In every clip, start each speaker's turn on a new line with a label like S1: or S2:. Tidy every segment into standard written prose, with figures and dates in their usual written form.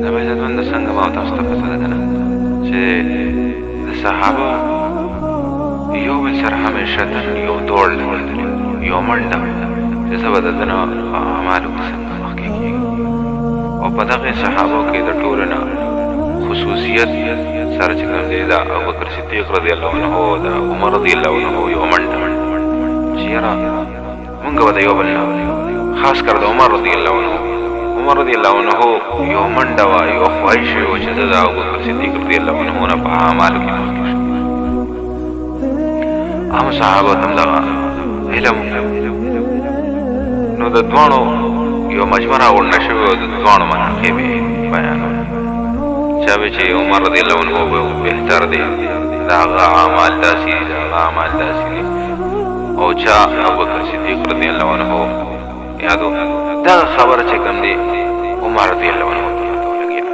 S1: دا به عزتمند څنګه ما تاسو ته پته ده که نه چې د صحابه یو بل سره همیشتن یو دوړ لري، یو منډه چې څه به د ده نه اعمالو کې څنګه مخکې کېږي. او په دغې صحابو کې د ټولو نه خصوصیت سره چې کوم دی د ابوبکر صدیق رضی الله عنه او د عمر رضی الله عنه یو منډه چې یاره مونږ به د یو بل نه خاص کر د عمر رضی الله عنه یو منډه وه، یو خواهش و چې زه د ابوبکر صدیق رضی الله عنه نه په اعمالو کې مخکې شم. عام صحابه هم دغه علم نو د دواړو یو مجمع راغونډه شوې وه، د دواړو مناقب یې بیانول. چا وی چې عمر رضی الله عنه بهتر دی، د هغه اعمال داسې دي، د هغه اعمال داسې دي. او چا ابوبکر صدیق رضی الله عنه یادو دغه خبره چې کوم دی عمر رضی الله عنه ته ولګېده.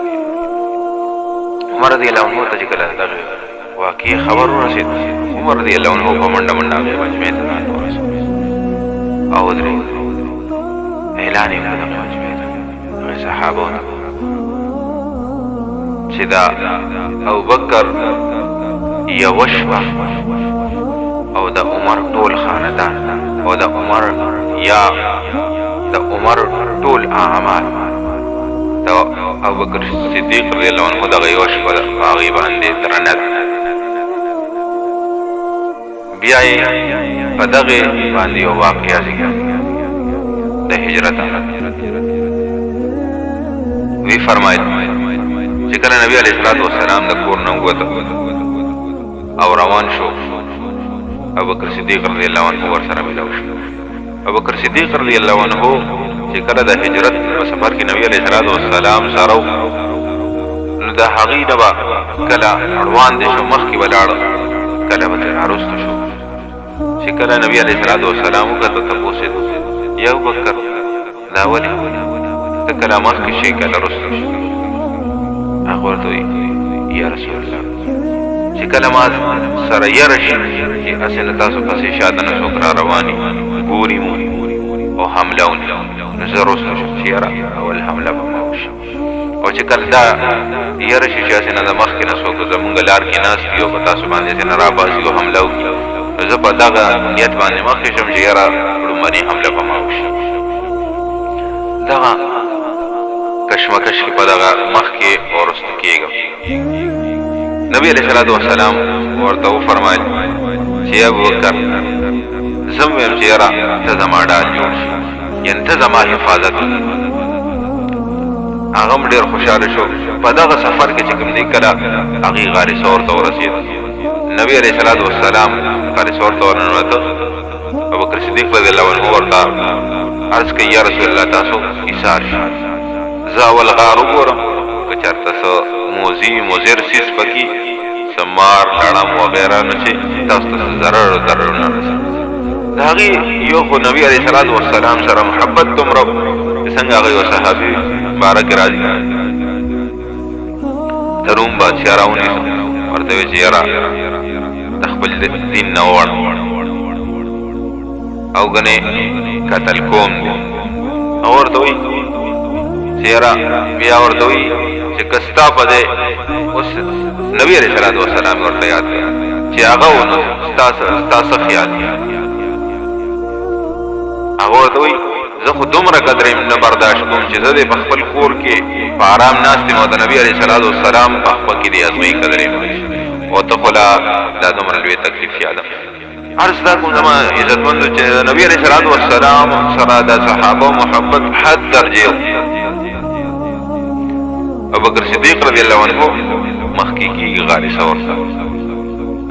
S1: عمر رضی الله عنه ته چې کله دغه واقعي خبر ورسېد، عمر رضی الله عنه په منډه منډه هغې مجمع ته ځان ورسول او ودرېد. اعلان یې وکړ دغه مجمع ته هغې صحابو ته چې دا ابوبکر یوه شپه او د عمر ټول خاندان او د عمر ټول اعمال د ابوبکر صدیق رضی الله عنه دغه یوه شپه په هغې باندې درنه ده. بیا یې په دغې باندې یو واقعه ذکر د هجرت وی فرمایل چې کله نبی علیه الصلاة والسلام د کور نه ووته او روان شو، ابوبکر صدیق رضی الله عنه ورسره ملاو شو. ابوبکر صدیق رضی الله عنه چې کله د هجرت په سفر کې نبی علیه الصلاة والسلام سره نو د هغې نه به کله اړوان دی شو، مخکې به لاړ، کله به ترې راروسته شو. چې کله نبی علیه الصلاة والسلام وکتل تپوس یې یا ابوبکر دا ولې ته کله مخکې شې کله رسته شې؟ هغه ورته وایي یا رسول الله چې کله ما سره یره شي چې هسې نه تاسو پسې شاته نه څوک را رواني ګوري مو او حمله ونیسي، نو زه رسته شم چې یاره اول حمله به ما وشي. او چې کله دا یره شي چې هسې نه د مخکې نه څوک زمونږ لار کې ناست دي او په تاسو باندې هسې نه راباسي او حمله وکړي، نو زه په دغه نیت باندې مخکې شم چې یاره لومړنۍ حمله به ما وشي. دغه کشمکش کې په دغه مخکې ورسته کېږم. نبی علیه الصلاة والسلام ورته وفرمایل چې ابوبکر زه م ویم چې یاره ته زما ډال جوړ شي، یعنې ته زما حفاظت وکړې. هغه هم ډېر خوشحاله شو. په دغه سفر کې چې کوم دی کله هغې غار ثور ته ورسېد، نبی علیه الصلاة والسلام غار ثور ته ورننوته. ابوبکر صدیق رضی الله عنه ورته عرض کوي یا رسول الله تاسو ایثار شي، زه اول غار وګورم که چېرته څه موزي مضر څیز پکې څه مار لړم وغیره نه چې تاسو ته څه ضرر ونه رسي. د هغې یو خو نبي علیه الصلاة والسلام سره محبت دومره چې څنګه هغه یو صحابي باره کې راځي د روم بادشاه راونیسه، ورته وایي چې یاره د خپل دین نه ووړه او ګنې قتل کوم دی. هغه ورته وایي چې یاره بیا ورته وایي چې که ستا په دی اوس نبي علیه الصلاة والسلام ورته یاد کړه چې هغه و نو ستا څه خیال دی؟ هغه ورته وایي زه خو دومره قدر نه برداشت کوم چې زه دې په خپل کور کې په آرام ناست یم او د نبي علیه الصلاة والسلام په خپه کې دې ازمایي قدر یې او ته خو لا دا دومره لوی تکلیف یادم. عرض دا کوم زما عزتمندو چې د نبي علیه الصلاة والسلام سره د صحابه محبت حد درجې ابوبکر صدیق رضی الله عنه مخکې کېږي غار ثور ته،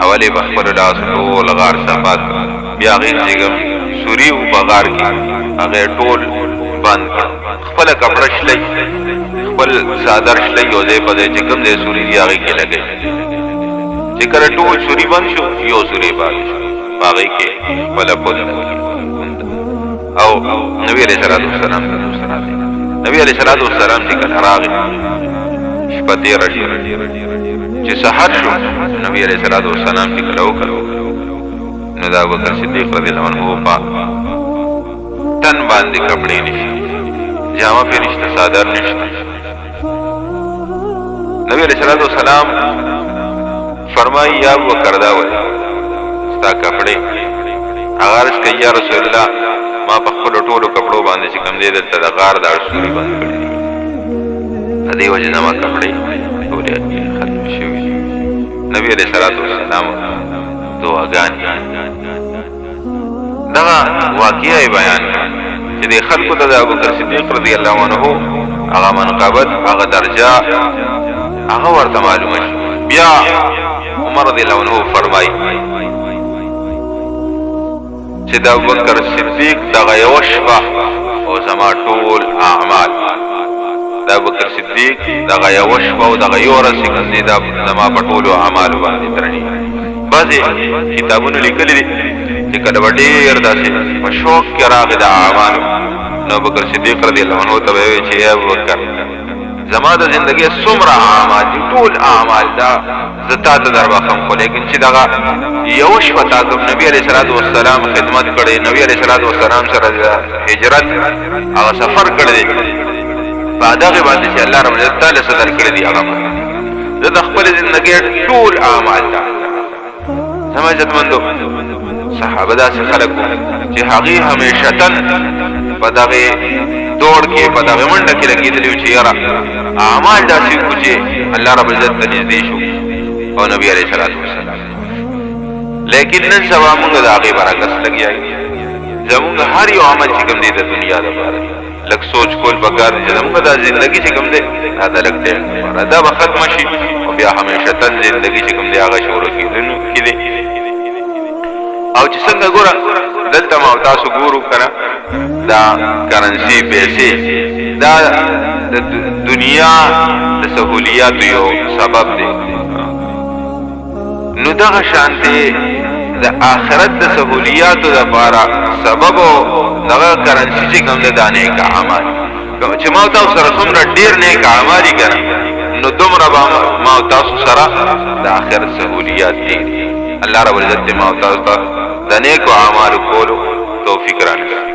S1: اول یې په خپلو لاسو ټول غار صفا کړ، بیا هغې زېږم سوري و په غار کې هغې ټول بند کړ، خپله کپړه شلی خپل څادر شلی یو ځای په ځای چې کوم ځای سوري دي هغې کې لګوي. چې کله ټول سوري بند شو یو سوري پاتې شو، په هغې کې خپله پونده او نبي علیه الصلاة والسلام ته دوست راغی. نبي علیه الصلاة والسلام چې کله راغی شپه تېره شوه چې سحر شو، نبي علیه الصلاة والسلام چې کله وکړ نو د ابوبکر صدیق رضی الله عنه په تن باندې کپړې نشته، جامه پرې نشته، څادر نشته، نبی علیہ الصلوۃ والسلام فرمائی یا ابو بکر دا ول ستا کپڑے اغارس کہ یا رسول الله ما په خپل ټولو کپړو باندې چې کوم دې دلته د غار د اړسوري باندې کړی دي دې وجه نه ما کپڑے ټولې ختم شوي. نبی علیہ الصلوۃ والسلام دعاګانې دغه واقعي بیان چې د خلکو ته د ابوبکر صدیق رضی الله عنه هغه منقبت هغه درجه هغه ورته معلومه شي. بیا عمر رضی الله عنه فرمایي چې د ابوبکر صدیق دغه یو شپه او زما ټول اعمال د ابوبکر صدیق دغه یو شپه او دغه یو ورځ څنګه د زما په ټولو اعمالو باندې درني. بعضې کتابونو لیکلي دي چې کله به ډېر داسې په شوق کې راغی د اعمالو نو ابوبکر صدیق رضی الله عنه ته به وایي چې ای ابوبکر زما د زندګۍ څومره اعمال دي ټول اعمال دا زه تا ته در بخښم خو لیکن چې دغه یو شپه تا کوم نبي علیه صلات وسلام خدمت کړی نبي علیه صلات وسلام سره هجرت هغه سفر کړی دی په هغې باندې چې الله رب العزت تاله څه درکړی دي هغه زه د خپلې زندګۍ ټول اعمال دا زما عزتمندو صحابه داسې خلک وو چې هغې همیشتن په دغې دوړ کې په دغې منډه کې لګېدلي وو چې یاره اعمال داسې وکړو چې الله رب العزت ته نږدې شو او نبي علیه صلات وسلام. لیکن نن سبا مونږ د هغې برعکس لګیا یو. زمونږ هر یو عمل چې کوم دی د دنیا دپاره لږ سوچ کول پکار دی چې زمونږ دا زندګي چې کوم دی دا د لږ ټایم لپاره دا به ختمه شي او بیا همیشتن زندګي چې کوم دی هغه شروع کېدونکي دی. او چې څنګه ګوره دلته ما تاسو ګورو که نه دا کرنسي پیسې دا د دنیا د سهولیاتو یو سبب دی نو دغه شانتې د آخرت د سهولیاتو دپاره سبب او دغه کرنسي چې کوم دی دا نیک اعمال چې ما تاسو سره څومره ډېر نیک اعمال دي که نه نو دومره به ما تاسو سره د آخرت سهولیات دي. الله رب العزت ما تاسو ته د نیکو اعمالو کولو توفیق راکړي.